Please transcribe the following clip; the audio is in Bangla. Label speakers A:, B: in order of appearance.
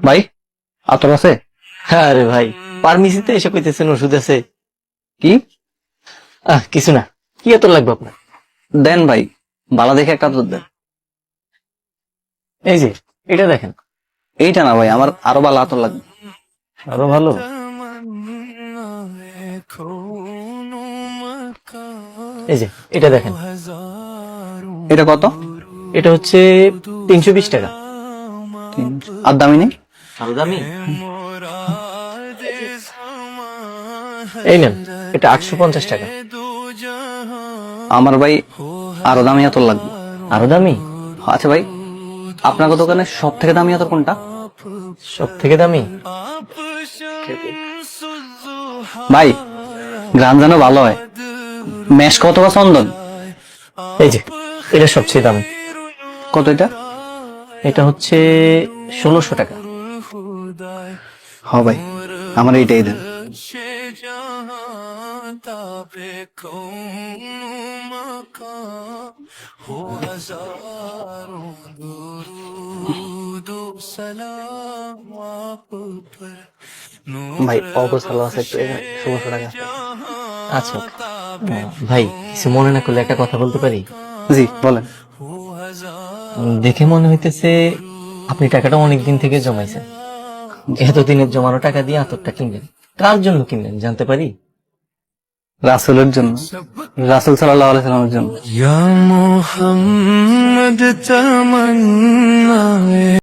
A: ভাই আতর আছে?
B: হ্যাঁ রে ভাই, ফার্মেসিতে এসে কইতেছেন ওষুধ আছে।
A: কি
B: কিছু না। কি এত লাগবে আপনার?
A: দেন ভাই, ভালো দেখে একটা আতর দেন।
B: এই যে এটা দেখেন।
A: এইটা না ভাই, আমার আরো ভালো আতর লাগবে।
B: আরো ভালো? এই যে এটা দেখেন।
A: এটা কত?
B: এটা হচ্ছে 320 টাকা।
A: আর দামি নেই?
B: আরো দামি? এই নেন, এটা 850 টাকা।
A: আমার ভাই আরো দামি আতর লাগবে।
B: আরো দামি?
A: আচ্ছা ভাই, আপনার দোকানে সব থেকে দামি আতর কোনটা?
B: সব থেকে দামি?
A: ভাই গ্রাম যেন ভালো হয়, মেশ কত বা চন্দন?
B: এই যে এটা সবচেয়ে দামি।
A: কত এটা?
B: এটা হচ্ছে 1600 টাকা।
A: হ ভাই, আমার এইটাই দেন।
B: ভাই অগোছালো আছে একটু, 1600 টাকা। আচ্ছা ভাই, কিছু মনে না করলে একটা কথা বলতে পারি?
A: জি বলেন।
B: দেখে মনে হইতেছে আপনি টাকাটা অনেকদিন থেকে জমাইছেন। এতদিনের জমানো টাকা দিয়ে আতরটা কিনলেন, কার জন্য কিনলেন জানতে পারি?
A: রাসূলের জন্য, রাসূল সাল্লাল্লাহু আলাইহি সাল্লামের জন্য।
C: या मोहम्मद तमन्ना